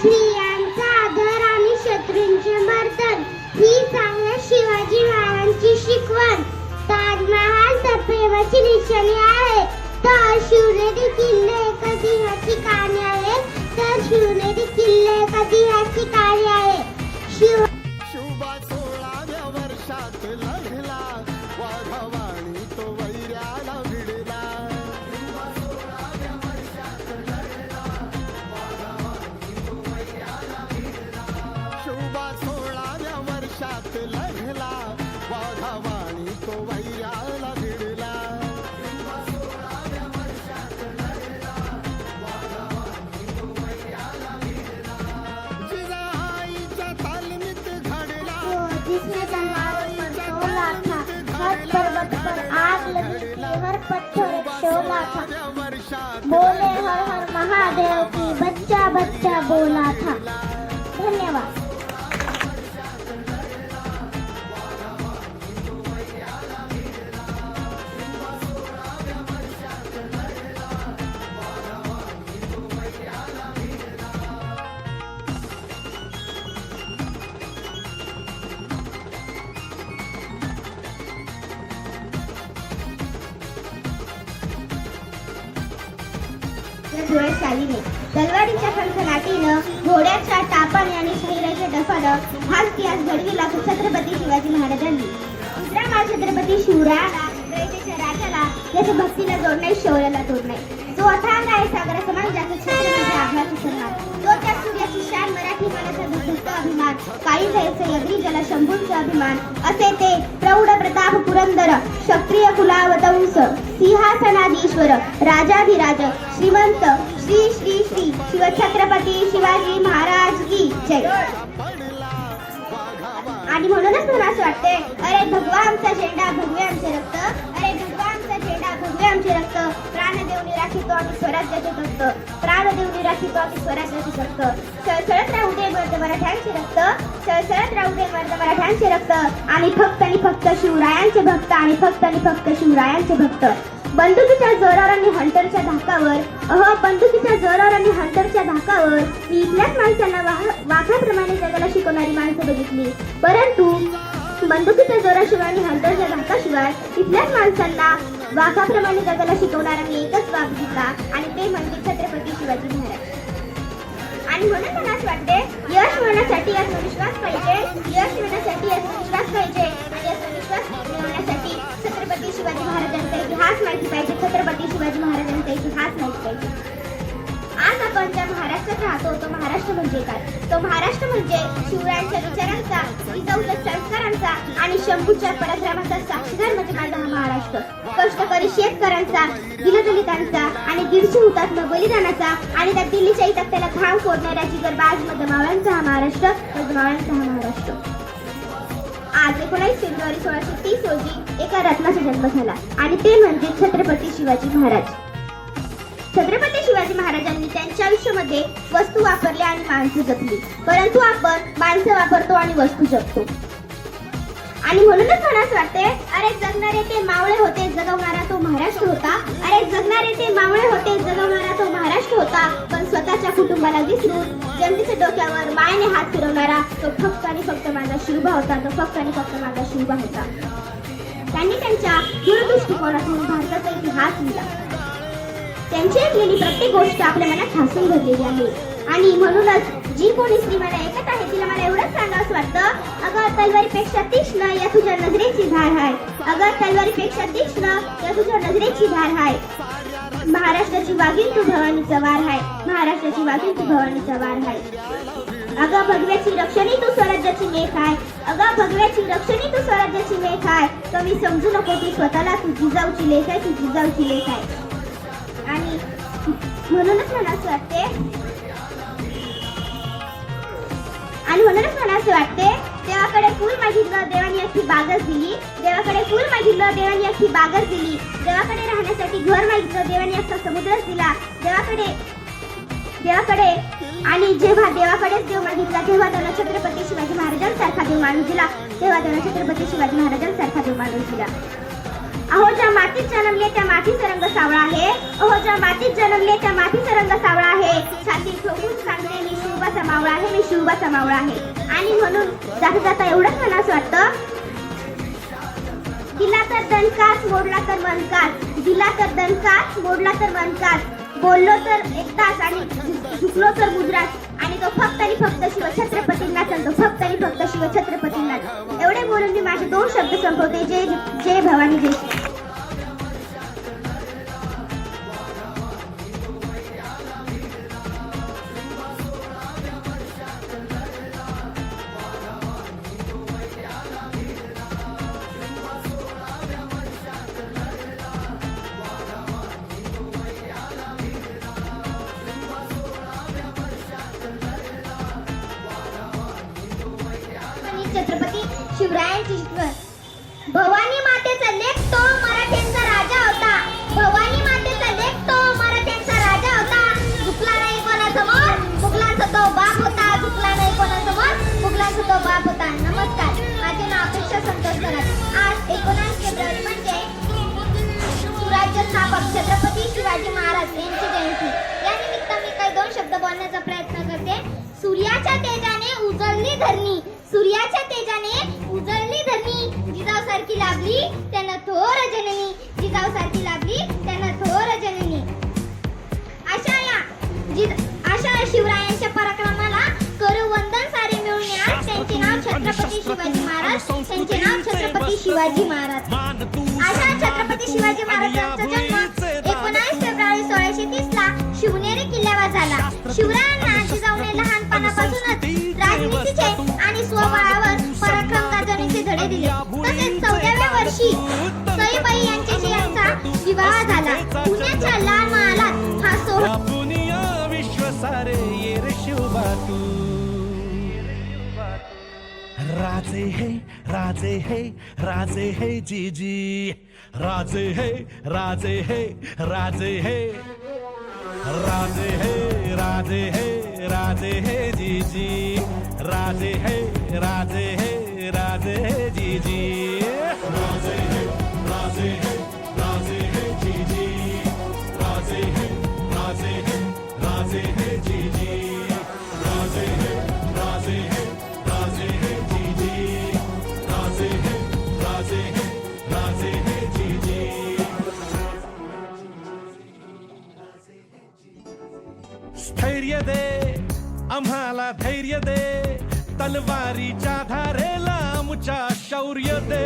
स्त्रियांचा आदर आणि शत्रूंचे मर्दन ही चांगल्या शिवाजी महाराजांची शिकवण. ताजमहाल तर प्रेमाची निशाणी आहे, तर शिवनेरी किल्ले कधी ह्याची कहाणी आहे, तर शिवनेरी किल्ले कधी ह्याची कहाणी आहे. शुभा 16व्या वर्षात लढला वाघवाणी तो वैऱ्याला भिडला. शुभा 16व्या वर्षात लढला वाघवाणी तो वैऱ्याला भिडला. जिजाईच्या तालमीत घडला जिसने तलवारों पर तोला था, हर पर्वत पर आग लगी थी, हर पत्थर एक शोला था. बोले हर हर महादेव की बच्चा बच्चा बोला था. धन्यवाद. धुळशालीने तलवारीच्या खणखणाटीनं, घोड्याच्या टापाने आणि शहिराच्या डफानं हा इतिहास घडविला छत्रपती शिवाजी महाराजांनी. दुसरा माळ छत्रपती शिवरायाला, रयतेच्या राजाला त्याच्या भक्तीला जोडणे, शौर्याला जोडणे. जो अथांग आहे सागरा समान, ज्याचं छत्रपती आभासी सन्मान. तो त्या सूर्याची शान, मराठी मानाचा दुःखद अभिमान, काळी जायचं अग्री जला शंभूंचा अभिमान. असे ते प्रौढ प्रताप पुरंदर, क्षत्रिय कुलावतंस, सिंहासनाधीश्वर, राजाधिराज, श्रीमंत श्री श्री श्री शिवछत्रपती शिवाजी महाराज की जय. आणि म्हणूनच मला असं वाटते, अरे भगवा आमचा झेंडा, भगवे आमचे रक्त, अरे भगवा आमचा झेंडा, भगवे आमचे रक्त. प्राण देऊन राखीतो आम्ही स्वराज्याचे तख्त, प्राण देऊन राखीतो आम्ही स्वराज्याचे तख्त. सळसळत राहू दे मर्द मराठ्यांचे रक्त, सळसळत राहू दे मर्द मराठ्यांचे रक्त. आणि फक्त शिवरायांचे भक्त, आणि फक्त शिवरायांचे भक्त. बंदुकीच्या जोरावर आणि हंटरच्या धाकावर, बंदुकीच्या जोरावर आणि हंटरच्या धाकावर मी इथल्याच माणसांना वाघाप्रमाणे जगाला शिकवणारी माणसं बघितली. परंतु बंदुकीच्या जोराशिवाय आणि हंटरच्या धाकाशिवाय इथल्याच माणसांना वाघाप्रमाणे जगाला शिकवणारा मी एकच वाघ बघितला, आणि ते म्हणजे छत्रपती शिवाजी महाराज. आणि म्हणून मला असं वाटते, यश मिळवण्यासाठी आत्मविश्वास पाहिजे, यश मिळवण्यासाठी आत्मविश्वास पाहिजे, आणि आत्मविश्वास मिळवण्यासाठी छत्रपती शिवाजी महाराजांचा इतिहास माहिती पाहिजे, छत्रपती शिवाजी महाराजांचा इतिहास माहिती पाहिजे. आज आपण ज्या महाराष्ट्रात राहतो, तो महाराष्ट्र म्हणजे काय? तो महाराष्ट्र म्हणजे शिवरायांच्या विचारांचा, जिजाऊच्या संस्कारांचा आणि शंभूच्या पराक्रमाचा साक्षीदार म्हणजे माझा हा महाराष्ट्र. कष्टकरी शेतकऱ्यांचा, दिनदलितांचा आणि 150 हुतात्मा बलिदानाचा आणि त्या दिल्लीच्या इतक्याला घाम फोडणाऱ्या जिगरबाज मधमावळ्यांचा हा महाराष्ट्र, मधमावळ्यांचा हा महाराष्ट्र. आज 19 फेब्रुवारी 1630 रोजी एका रत्नाचा जन्म झाला, आणि ते म्हणजे छत्रपती शिवाजी महाराज. छत्रपती शिवाजी महाराजांनी त्यांच्या आयुष्यामध्ये वस्तू वापरल्या आणि माणसं जपली, परंतु आपण माणसं वापरतो आणि वस्तू जपतो. आणि म्हणूनच मला असं वाटते, अरे जगणारे ते मावळे होते, जगवणारा तो महाराष्ट्र होता. अरे जगणारे ते मावळे होते, जगवणारा तो महाराष्ट्र होता. पण स्वतःच्या कुटुंबाला विसरून जनतेच्या डोक्यावर मायेने हात फिरवणारा तो फक्त आणि फक्त माझा शिवबा होता, तो फक्त आणि फक्त माझा शिवबा होता. त्यांनी त्यांच्या दूरदृष्टिकोनातून भारताचा इतिहास लिहिला. त्यांची ऐकलेली प्रत्येक गोष्ट आपल्या मनात ठासून भरलेली आहे. आणि म्हणूनच जी कोणी स्त्री मला ऐकत आहे, तिला मला एवढंच सांगा असं वाटतं, अगं तलवारीपेक्षा तीक्ष्ण या तुझ्या नजरेची धार आहे, अगं तलवारीपेक्षा तीक्ष्ण या तुझ्या नजरेची धार आहे. महाराष्ट्राची वाघीण तू भवानीचा वार आहे, महाराष्ट्राची वाघीण तू भवानीचा वार आहे. अगं भगव्याची रक्षणी तू स्वराज्याची मेख आहे, अगं भगव्याची रक्षणी तू स्वराज्याची मेख आहे. कमी समजू नको तू स्वतःला, तू जिजाऊची लेख आहे, तू जिजाऊची लेख आहे. आणि म्हणूनच मला असं वाटते, देवाकडे फुल मागितलं देवानी अख्खी बागच दिली, देवाकडे फुल मागितलं देवानी अख्खी बागच दिली. देवाकडे राहण्यासाठी घर मागितलं देवानी अख्खा समुद्रच दिला. देवाकडे आणि जेव्हा देवाकडेच देव मागितला, तेव्हा त्याला छत्रपती शिवाजी महाराजांसारखा देव माणूस दिला, तेव्हा त्याला छत्रपती शिवाजी महाराजांसारखा देव माणूस दिला. अहो ज्या मातीत जन्मले त्या मातीचा रंग सावळा आहे, अहो ज्या मातीत जन्मले त्या मातीचा रंग सावळा आहे. छाती ठोकून सांगते मी शिवबा शिवबाचा मावळा आहे, मी शिवबाचा मावळा आहे. आणि म्हणून जाता जाता एवढंच मला असं वाटतं, दिला तर दणकाच, मोडला तर मनकाच, दिला तर दणकाच, मोडला तर मनकाच, बोललो तर एक तास आणि झुकलो तर मुद्रास, आणि तो फक्त आणि फक्त शिवछत्रपतींनाच चालतो, फक्त आणि फक्त शिवछत्रपतींनाच. एवढे बोलून मी माझे 2 शब्द संपवते. जय जय भवानी जय. छत्रपती शिवरायांची शिकवण. भवानी मातेचा लेक तो मराठ्यांचा राजा होता, भवानी मातेचा लेक तो मराठ्यांचा राजा होता. झुकला नाही कोणासमोर, मुघलांचा तो बाप होता, झुकला नाही कोणासमोर, मुघलांचा तो बाप होता. नमस्कार, माझे नाव अपेक्षा संतोष कराड. आज 19 फेब्रुवारी म्हणजे सुराज्य स्थापक छत्रपती शिवाजी महाराज यांची जयंती. या निमित्त मी काही 2 शब्द बोलण्याचा प्रयत्न करते. सूर्याच्या तेजाने उजळली धरणी, सूर्याच्या तेजाने उजळली धरणी, जिजाऊसारखी लाभली त्यांना थोर जननी, जिजाऊसारखी लाभली त्यांना थोर जननी. अशा शिवरायांच्या पराक्रमाला करू वंदन सारे मिळून आज. त्यांचे नाव छत्रपती शिवाजी महाराज, त्यांचे नाव छत्रपती शिवाजी महाराज. अशा छत्रपती शिवाजी महाराजांचा जन्म 19 फेब्रुवारी 1630 ला शिवनेरी किल्ल्यावर झाला. शिवरायांना जिजाऊने लहानपणापासूनच राजनीतीचे आणि स्वबळावर पराक्रम गाजवण्याचे धडे दिले. तसेच 14व्या वर्षी सईबाई यांच्याशी यांचा विवाह झाला. पुण्याच्या लाल महालात हा सोहळा सारे ये रे शिवबातू. राजे है राजे है राजे है जीजी, राजे है राजे है राजे है, राजे है राजे है राजे है जीजी, राजे है राजे है राजे है जीजी, राजे है राजे है राजे है जीजी, राजे है राजे है राजे है जीजी, राजे है राजे है राजे है जीजी, राजे है राजे है राजे है जीजी. स्थैर्य दे आम्हाला, धैर्य दे, तलवारीच्या धारेला आमच्या शौर्य दे.